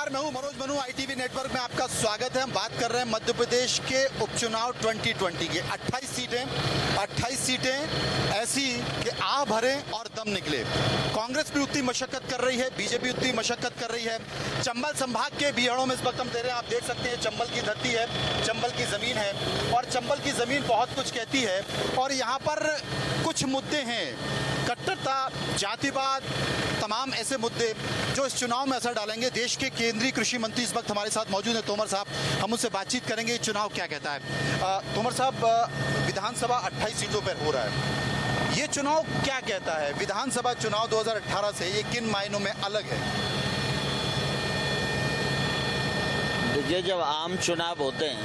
नमस्कार, मैं हूं मनोज मनु। ITV नेटवर्क में आपका स्वागत है। हम बात कर रहे हैं मध्य प्रदेश के उपचुनाव 2020 के। 28 सीटें ऐसी कि आ भरे और दम निकले। कांग्रेस भी उतनी मशक्कत कर रही है, बीजेपी उतनी मशक्कत कर रही है। चंबल संभाग के बीहड़ों में इस वक्त हम दे रहे हैं, आप देख सकते हैं चंबल की धरती है, चंबल की जमीन है और चंबल की जमीन बहुत कुछ कहती है। और यहाँ पर कुछ मुद्दे हैं, कट्टरता, जातिवाद, तमाम ऐसे मुद्दे जो इस चुनाव में असर डालेंगे। देश के केंद्रीय कृषि मंत्री इस वक्त हमारे साथ मौजूद हैं, तोमर साहब। हम उनसे बातचीत करेंगे, चुनाव क्या कहता है। तोमर साहब, विधानसभा 28 सीटों पर हो रहा है, ये चुनाव क्या कहता है? विधानसभा चुनाव 2018 से ये किन मायनों में अलग है? देखिए, जब आम चुनाव होते हैं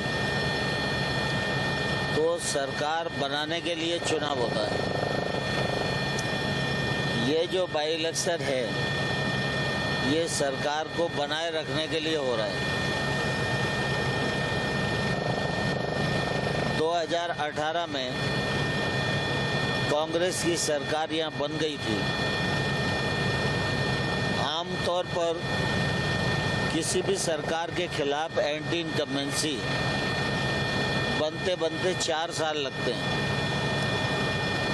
तो सरकार बनाने के लिए चुनाव होता है। ये जो बाई इलेक्शन है ये सरकार को बनाए रखने के लिए हो रहा है। 2018 में कांग्रेस की सरकार यहाँ बन गई थी। आमतौर पर किसी भी सरकार के खिलाफ एंटी इनकम्बेंसी बनते बनते 4 साल लगते हैं,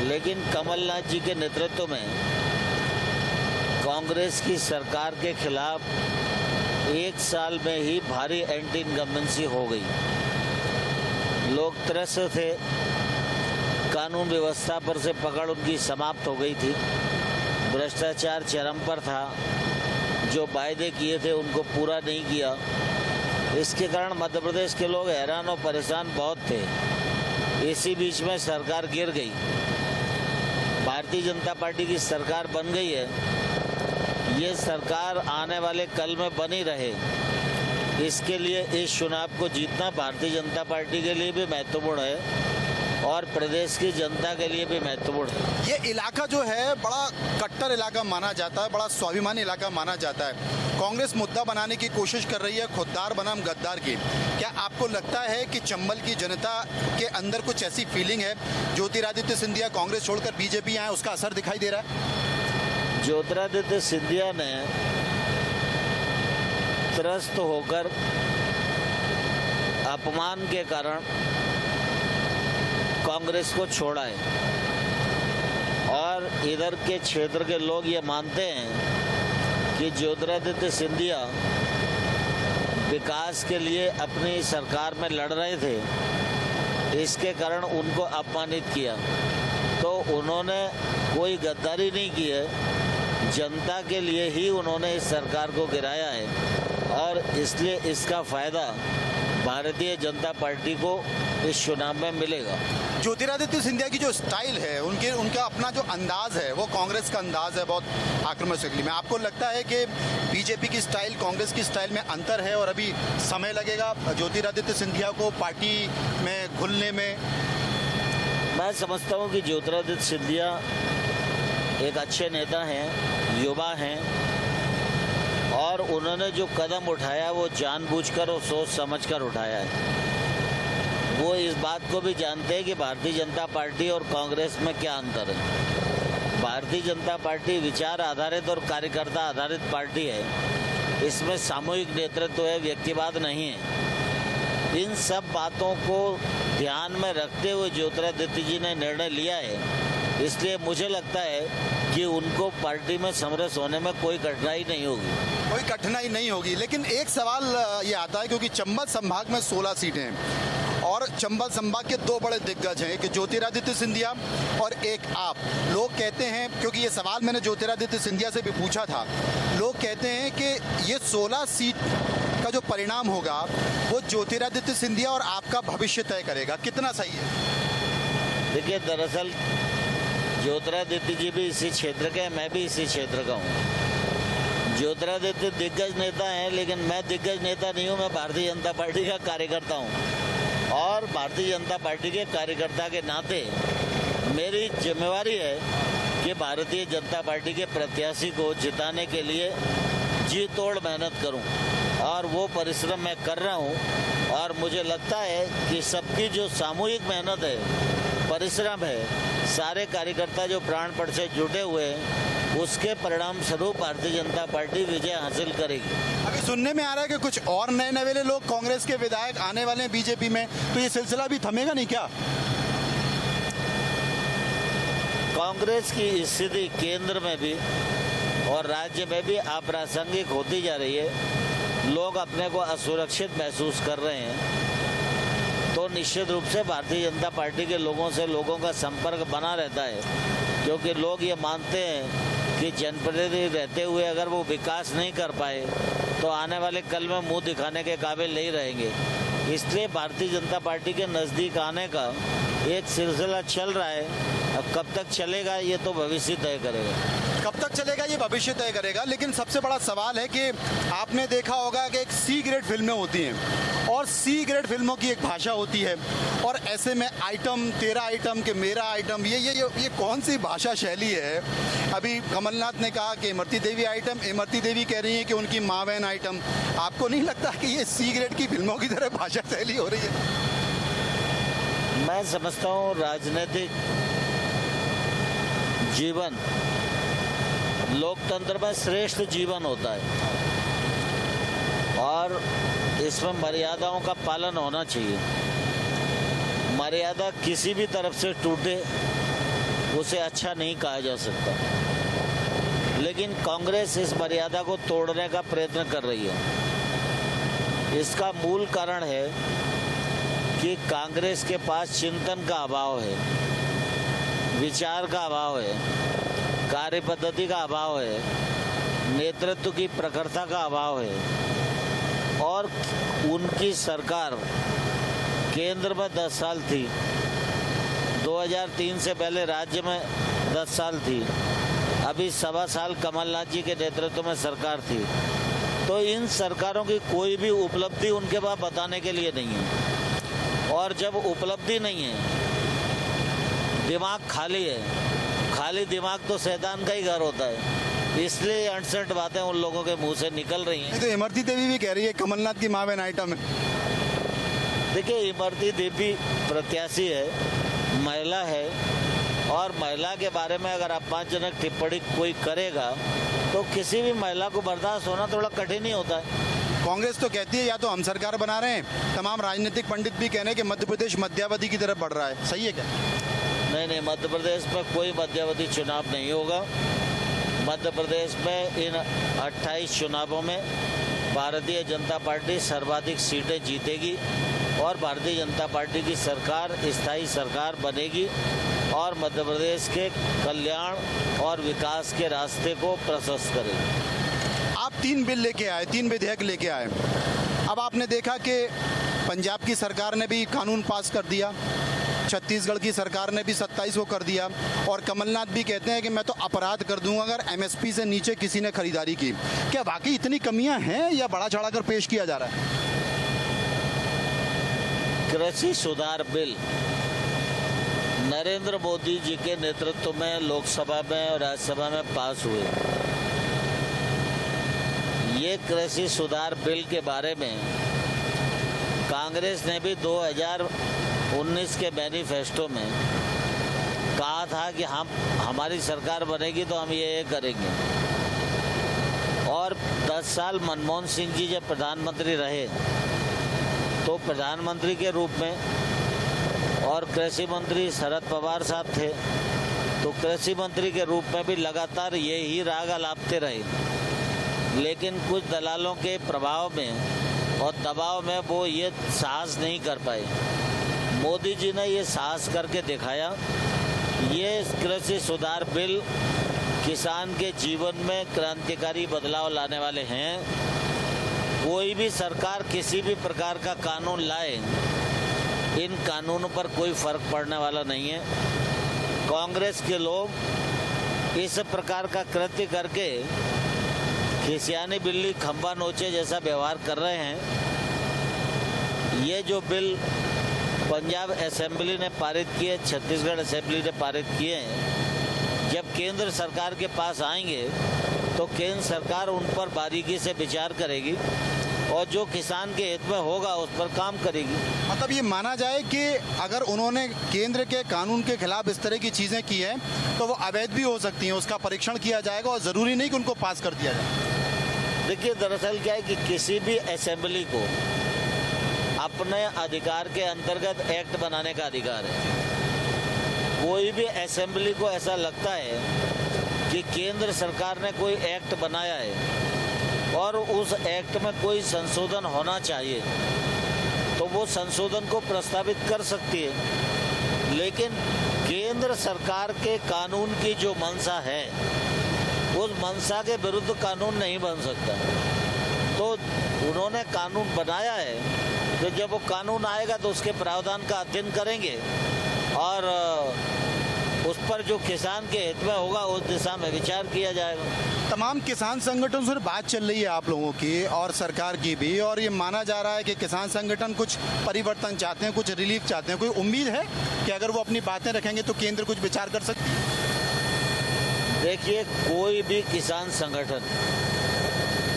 लेकिन कमलनाथ जी के नेतृत्व में कांग्रेस की सरकार के खिलाफ 1 साल में ही भारी एंटी इनकम्बेंसी हो गई। लोग त्रस्त थे, कानून व्यवस्था पर से पकड़ उनकी समाप्त हो गई थी, भ्रष्टाचार चरम पर था, जो वायदे किए थे उनको पूरा नहीं किया। इसके कारण मध्य प्रदेश के लोग हैरान और परेशान बहुत थे। इसी बीच में सरकार गिर गई, भारतीय जनता पार्टी की सरकार बन गई है। ये सरकार आने वाले कल में बनी रहे, इसके लिए इस चुनाव को जीतना भारतीय जनता पार्टी के लिए भी महत्वपूर्ण है और प्रदेश की जनता के लिए भी महत्वपूर्ण है। ये इलाका जो है बड़ा कट्टर इलाका माना जाता है, बड़ा स्वाभिमानी इलाका माना जाता है। कांग्रेस मुद्दा बनाने की कोशिश कर रही है, खुददार बनाम गद्दार की। क्या आपको लगता है कि चंबल की जनता के अंदर कुछ ऐसी फीलिंग है, ज्योतिरादित्य सिंधिया कांग्रेस छोड़कर बीजेपी आए, उसका असर दिखाई दे रहा है? ज्योतिरादित्य सिंधिया ने त्रस्त होकर अपमान के कारण कांग्रेस को छोड़ा है और इधर के क्षेत्र के लोग ये मानते हैं कि ज्योतिरादित्य सिंधिया विकास के लिए अपनी सरकार में लड़ रहे थे, इसके कारण उनको अपमानित किया। तो उन्होंने कोई गद्दारी नहीं की है, जनता के लिए ही उन्होंने इस सरकार को गिराया है और इसलिए इसका फायदा भारतीय जनता पार्टी को इस चुनाव में मिलेगा। ज्योतिरादित्य सिंधिया की जो स्टाइल है, उनका अपना जो अंदाज है वो कांग्रेस का अंदाज है, बहुत आक्रामक शैली में। आपको लगता है कि बीजेपी की स्टाइल कांग्रेस की स्टाइल में अंतर है और अभी समय लगेगा ज्योतिरादित्य सिंधिया को पार्टी में घुलने में? मैं समझता हूँ कि ज्योतिरादित्य सिंधिया एक अच्छे नेता हैं, युवा हैं और उन्होंने जो कदम उठाया वो जानबूझकर और सोच समझकर उठाया है। वो इस बात को भी जानते हैं कि भारतीय जनता पार्टी और कांग्रेस में क्या अंतर है। भारतीय जनता पार्टी विचार आधारित और कार्यकर्ता आधारित पार्टी है, इसमें सामूहिक नेतृत्व है, व्यक्तिवाद नहीं है। इन सब बातों को ध्यान में रखते हुए ज्योतिरादित्य जी ने निर्णय लिया है, इसलिए मुझे लगता है कि उनको पार्टी में समरस होने में कोई कठिनाई नहीं होगी। कोई कठिनाई नहीं होगी, लेकिन एक सवाल ये आता है, क्योंकि चंबल संभाग में 16 सीटें हैं और चंबल संभाग के 2 बड़े दिग्गज हैं, एक ज्योतिरादित्य सिंधिया और एक आप। लोग कहते हैं, क्योंकि ये सवाल मैंने ज्योतिरादित्य सिंधिया से भी पूछा था, लोग कहते हैं कि ये 16 सीट का जो परिणाम होगा वो ज्योतिरादित्य सिंधिया और आपका भविष्य तय करेगा। कितना सही है? देखिए, दरअसल ज्योतिरादित्य जी भी इसी क्षेत्र के हैं, मैं भी इसी क्षेत्र का हूँ। ज्योतिरादित्य दिग्गज नेता हैं, लेकिन मैं दिग्गज नेता नहीं हूँ, मैं भारतीय जनता पार्टी का कार्यकर्ता हूँ और भारतीय जनता पार्टी के कार्यकर्ता के नाते मेरी जिम्मेवारी है कि भारतीय जनता पार्टी के प्रत्याशी को जिताने के लिए जी तोड़ मेहनत करूँ और वो परिश्रम मैं कर रहा हूँ और मुझे लगता है कि सबकी जो सामूहिक मेहनत है, परिश्रम है, सारे कार्यकर्ता जो प्राणपण से जुटे हुए हैं, उसके परिणाम स्वरूप भारतीय जनता पार्टी विजय हासिल करेगी। अभी सुनने में आ रहा है कि कुछ और नए नवेले लोग कांग्रेस के विधायक आने वाले हैं बीजेपी में, तो ये सिलसिला भी थमेगा नहीं क्या? कांग्रेस की स्थिति केंद्र में भी और राज्य में भी अप्रासंगिक होती जा रही है। लोग अपने को असुरक्षित महसूस कर रहे हैं, तो निश्चित रूप से भारतीय जनता पार्टी के लोगों से लोगों का संपर्क बना रहता है, क्योंकि लोग ये मानते हैं कि जनप्रतिनिधि रहते हुए अगर वो विकास नहीं कर पाए तो आने वाले कल में मुंह दिखाने के काबिल नहीं रहेंगे। इसलिए भारतीय जनता पार्टी के नज़दीक आने का एक सिलसिला चल रहा है। अब कब तक चलेगा ये तो भविष्य तय करेगा। कब तक चलेगा ये भविष्य तय करेगा। लेकिन सबसे बड़ा सवाल है कि आपने देखा होगा कि एक सी ग्रेड फिल्में होती हैं और सी ग्रेड फिल्मों की एक भाषा होती है, और ऐसे में आइटम, तेरा आइटम के मेरा आइटम, ये कौन सी भाषा शैली है? अभी कमलनाथ ने कहा कि इमरती देवी आइटम, इमरती देवी कह रही है कि उनकी माँ बहन आइटम। आपको नहीं लगता कि ये सी ग्रेड की फिल्मों की तरह भाषा शैली हो रही है? मैं समझता हूँ राजनीतिक जीवन लोकतंत्र में श्रेष्ठ जीवन होता है और इसमें मर्यादाओं का पालन होना चाहिए। मर्यादा किसी भी तरफ से टूटे उसे अच्छा नहीं कहा जा सकता, लेकिन कांग्रेस इस मर्यादा को तोड़ने का प्रयत्न कर रही है। इसका मूल कारण है कि कांग्रेस के पास चिंतन का अभाव है, विचार का अभाव है, कार्य पद्धति का अभाव है, नेतृत्व की प्रखरता का अभाव है। और उनकी सरकार केंद्र में 10 साल थी, 2003 से पहले राज्य में 10 साल थी, अभी 1.25 साल कमलनाथ जी के नेतृत्व में सरकार थी। तो इन सरकारों की कोई भी उपलब्धि उनके पास बताने के लिए नहीं है, और जब उपलब्धि नहीं है, दिमाग खाली है, खाली दिमाग तो शैतान का ही घर होता है, इसलिए 68 बातें उन लोगों के मुंह से निकल रही हैं। तो इमरती देवी भी कह रही है कमलनाथ की माँ बहन आइटम है। देखिए, इमरती देवी प्रत्याशी है, महिला है, और महिला के बारे में अगर अपमानजनक टिप्पणी कोई करेगा तो किसी भी महिला को बर्दाश्त होना थोड़ा कठिन ही होता है। कांग्रेस तो कहती है या तो हम सरकार बना रहे हैं, तमाम राजनीतिक पंडित भी कह रहे हैं कि मध्य प्रदेश मध्यावधि की तरफ बढ़ रहा है। सही है क्या? नहीं, मध्य प्रदेश में कोई मध्यावधि चुनाव नहीं होगा। मध्य प्रदेश में इन 28 चुनावों में भारतीय जनता पार्टी सर्वाधिक सीटें जीतेगी और भारतीय जनता पार्टी की सरकार स्थायी सरकार बनेगी और मध्य प्रदेश के कल्याण और विकास के रास्ते को प्रशस्त करेगी। आप 3 बिल लेके आए, 3 विधेयक लेके आए। अब आपने देखा कि पंजाब की सरकार ने भी कानून पास कर दिया, छत्तीसगढ़ की सरकार ने भी 27 को कर दिया, और कमलनाथ भी कहते हैं कि मैं तो अपराध कर दूंगा अगर एमएसपी से नीचे किसी ने खरीदारी की। क्या वाकई इतनी कमियां हैं या बड़ा चढ़ा कर पेश किया जा रहा है? कृषि सुधार बिल नरेंद्र मोदी जी के नेतृत्व में लोकसभा में और राज्यसभा में पास हुए। ये कृषि सुधार बिल के बारे में कांग्रेस ने भी 2019 के मैनिफेस्टो में कहा था कि हमारी सरकार बनेगी तो हम ये करेंगे। और 10 साल मनमोहन सिंह जी जब प्रधानमंत्री रहे तो प्रधानमंत्री के रूप में और कृषि मंत्री शरद पवार साहब थे, तो कृषि मंत्री के रूप में भी लगातार यही राग अलापते रहे। लेकिन कुछ दलालों के प्रभाव में और दबाव में वो ये साहस नहीं कर पाए। मोदी जी ने ये साहस करके दिखाया। ये कृषि सुधार बिल किसान के जीवन में क्रांतिकारी बदलाव लाने वाले हैं। कोई भी सरकार किसी भी प्रकार का कानून लाए, इन कानूनों पर कोई फर्क पड़ने वाला नहीं है। कांग्रेस के लोग इस प्रकार का कृत्य करके खिसियानी बिल्ली खंबा नोचे जैसा व्यवहार कर रहे हैं। ये जो बिल पंजाब असेंबली ने पारित किए, छत्तीसगढ़ असेंबली ने पारित किए हैं, जब केंद्र सरकार के पास आएंगे तो केंद्र सरकार उन पर बारीकी से विचार करेगी और जो किसान के हित में होगा उस पर काम करेगी। मतलब ये माना जाए कि अगर उन्होंने केंद्र के कानून के खिलाफ इस तरह की चीज़ें की हैं तो वो अवैध भी हो सकती हैं, उसका परीक्षण किया जाएगा और ज़रूरी नहीं कि उनको पास कर दिया जाए। देखिए, दरअसल क्या है कि किसी भी असेंबली को अपने अधिकार के अंतर्गत एक्ट बनाने का अधिकार है। कोई भी असेंबली को ऐसा लगता है कि केंद्र सरकार ने कोई एक्ट बनाया है और उस एक्ट में कोई संशोधन होना चाहिए, तो वो संशोधन को प्रस्तावित कर सकती है। लेकिन केंद्र सरकार के कानून की जो मंशा है, उस मंशा के विरुद्ध कानून नहीं बन सकता। तो उन्होंने कानून बनाया है, तो जब वो कानून आएगा तो उसके प्रावधान का अध्ययन करेंगे और उस पर जो किसान के हित में होगा उस दिशा में विचार किया जाएगा। तमाम किसान संगठनों से बात चल रही है आप लोगों की और सरकार की भी, और ये माना जा रहा है कि किसान संगठन कुछ परिवर्तन चाहते हैं, कुछ रिलीफ चाहते हैं। कोई उम्मीद है कि अगर वो अपनी बातें रखेंगे तो केंद्र कुछ विचार कर सकती है? देखिए, कोई भी किसान संगठन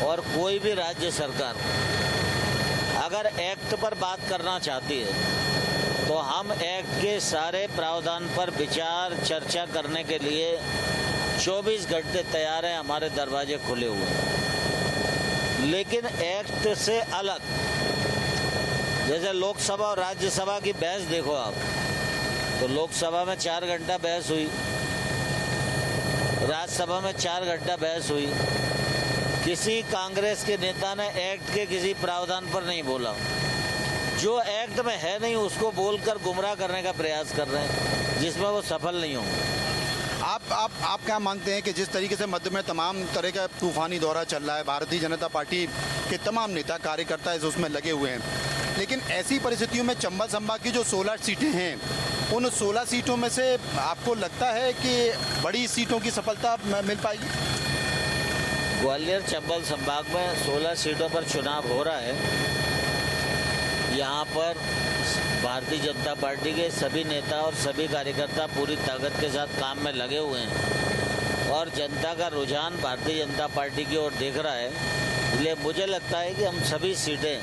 और कोई भी राज्य सरकार अगर एक्ट पर बात करना चाहती है तो हम एक्ट के सारे प्रावधान पर विचार चर्चा करने के लिए 24 घंटे तैयार हैं, हमारे दरवाजे खुले हुए हैं। लेकिन एक्ट से अलग, जैसे लोकसभा और राज्यसभा की बहस देखो आप, तो लोकसभा में 4 घंटा बहस हुई, राज्यसभा में 4 घंटा बहस हुई। किसी कांग्रेस के नेता ने एक्ट के किसी प्रावधान पर नहीं बोला। जो एक्ट में है नहीं उसको बोलकर गुमराह करने का प्रयास कर रहे हैं, जिसमें वो सफल नहीं होंगे। आप क्या मानते हैं कि जिस तरीके से मध्य में तमाम तरह का तूफानी दौरा चल रहा है, भारतीय जनता पार्टी के तमाम नेता कार्यकर्ता इस उसमें लगे हुए हैं, लेकिन ऐसी परिस्थितियों में चंबल संभाग की जो 16 सीटें हैं, उन 16 सीटों में से आपको लगता है कि बड़ी सीटों की सफलता मिल पाएगी? ग्वालियर चंबल संभाग में 16 सीटों पर चुनाव हो रहा है। यहाँ पर भारतीय जनता पार्टी के सभी नेता और सभी कार्यकर्ता पूरी ताकत के साथ काम में लगे हुए हैं और जनता का रुझान भारतीय जनता पार्टी की ओर देख रहा है। इसलिए मुझे लगता है कि हम सभी सीटें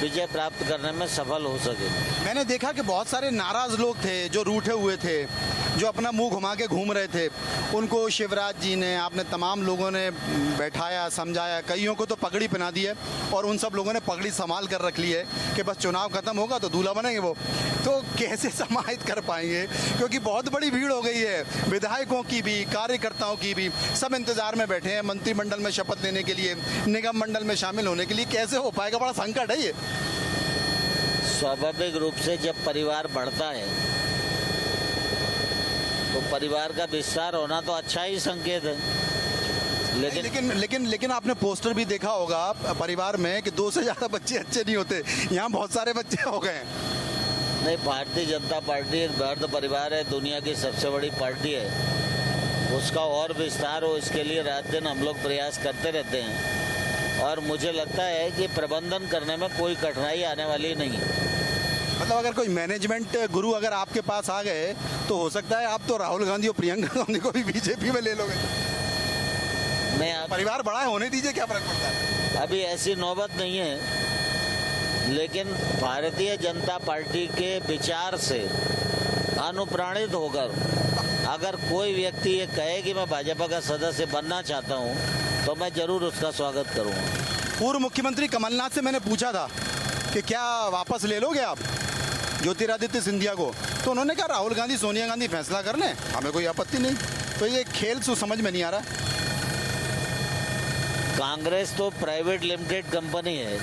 विजय प्राप्त करने में सफल हो सके। मैंने देखा कि बहुत सारे नाराज लोग थे जो रूठे हुए थे, जो अपना मुंह घुमा के घूम रहे थे, उनको शिवराज जी ने, आपने तमाम लोगों ने बैठाया, समझाया, कईयों को तो पगड़ी पहना दी है और उन सब लोगों ने पगड़ी संभाल कर रख ली है कि बस चुनाव खत्म होगा तो दूल्हा बनेंगे वो। तो कैसे समाहित कर पाएंगे, क्योंकि बहुत बड़ी भीड़ हो गई है, विधायकों की भी, कार्यकर्ताओं की भी, सब इंतजार में बैठे हैं मंत्रिमंडल में शपथ लेने के लिए, निगम मंडल में शामिल होने के लिए। कैसे हो पाएगा? बड़ा संकट है ये। स्वाभाविक रूप से जब परिवार बढ़ता है तो परिवार का विस्तार होना तो अच्छा ही संकेत है। लेकिन आपने पोस्टर भी देखा होगा परिवार में कि 2 से ज्यादा बच्चे अच्छे नहीं होते। यहाँ बहुत सारे बच्चे हो गए हैं। नहीं, भारतीय जनता पार्टी एक बृहद परिवार है, दुनिया की सबसे बड़ी पार्टी है। उसका और विस्तार हो, इसके लिए रात दिन हम लोग प्रयास करते रहते हैं और मुझे लगता है कि प्रबंधन करने में कोई कठिनाई आने वाली नहीं है। मतलब अगर कोई मैनेजमेंट गुरु अगर आपके पास आ गए तो हो सकता है आप तो राहुल गांधी और प्रियंका गांधी को भी बीजेपी में ले लोगे। परिवार बड़ा है, होने दीजिए, क्या फर्क पड़ता है? अभी ऐसी नौबत नहीं है, लेकिन भारतीय जनता पार्टी के विचार से अनुप्राणित होकर अगर कोई व्यक्ति ये कहे कि मैं भाजपा का सदस्य बनना चाहता हूँ तो मैं जरूर उसका स्वागत करूँगा। पूर्व मुख्यमंत्री कमलनाथ से मैंने पूछा था कि क्या वापस ले लोगे आप ज्योतिरादित्य सिंधिया को, तो उन्होंने कहा राहुल गांधी सोनिया गांधी फैसला कर लें, हमें कोई आपत्ति नहीं। तो ये खेल समझ में नहीं आ रहा। कांग्रेस तो प्राइवेट लिमिटेड कंपनी है,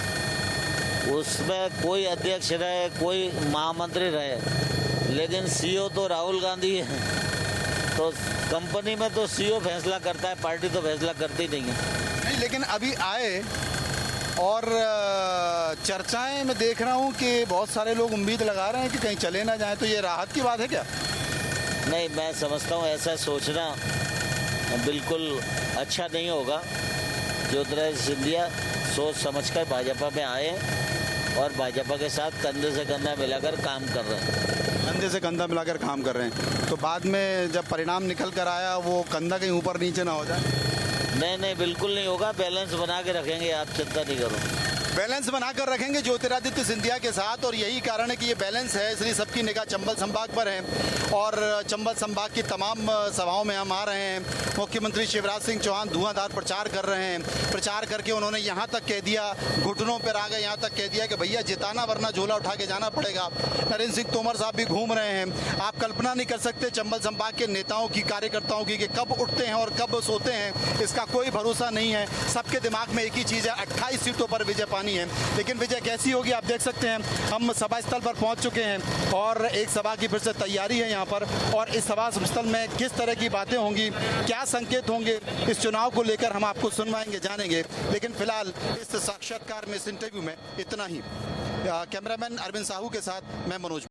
उसमें कोई अध्यक्ष रहे, कोई महामंत्री रहे, लेकिन सीईओ तो राहुल गांधी है। तो कंपनी में तो सीईओ फैसला करता है, पार्टी तो फैसला करती नहीं है। नहीं, लेकिन अभी आए और चर्चाएं मैं देख रहा हूं कि बहुत सारे लोग उम्मीद लगा रहे हैं कि कहीं चले ना जाए, तो ये राहत की बात है क्या? नहीं, मैं समझता हूँ ऐसा सोचना बिल्कुल अच्छा नहीं होगा। ज्योतिरादित्य सिंधिया सोच समझकर भाजपा में आए और भाजपा के साथ कंधे से कंधा मिलाकर काम कर रहे हैं। कंधे से कंधा मिलाकर काम कर रहे हैं, तो बाद में जब परिणाम निकल कर आया वो कंधा कहीं ऊपर नीचे ना हो जाए? नहीं, बिल्कुल नहीं होगा, बैलेंस बना के रखेंगे, आप चिंता नहीं करो। बैलेंस बनाकर रखेंगे ज्योतिरादित्य सिंधिया के साथ, और यही कारण है कि ये बैलेंस है, इसलिए सबकी निगाह चंबल संभाग पर है और चंबल संभाग की तमाम सभाओं में हम आ रहे हैं। मुख्यमंत्री शिवराज सिंह चौहान धुआंधार प्रचार कर रहे हैं। प्रचार करके उन्होंने यहाँ तक कह दिया, घुटनों पर आ गए, यहाँ तक कह दिया कि भैया जिताना वरना झोला उठा के जाना पड़ेगा। नरेंद्र सिंह तोमर साहब भी घूम रहे हैं। आप कल्पना नहीं कर सकते चंबल संभाग के नेताओं की, कार्यकर्ताओं की, कि कब उठते हैं और कब सोते हैं, इसका कोई भरोसा नहीं है। सबके दिमाग में एक ही चीज़ है, 28 सीटों पर विजय पानी है। लेकिन विजय कैसी होगी आप देख सकते हैं। हम सभा स्थल पर पहुंच चुके हैं और एक सभा की फिर से तैयारी है यहाँ पर, और इस सभा स्थल में किस तरह की बातें होंगी, क्या संकेत होंगे इस चुनाव को लेकर, हम आपको सुनवाएंगे, जानेंगे। लेकिन फिलहाल इस साक्षात्कार में, इस इंटरव्यू में इतना ही। कैमरामैन अरविंद साहू के साथ मैं मनोज।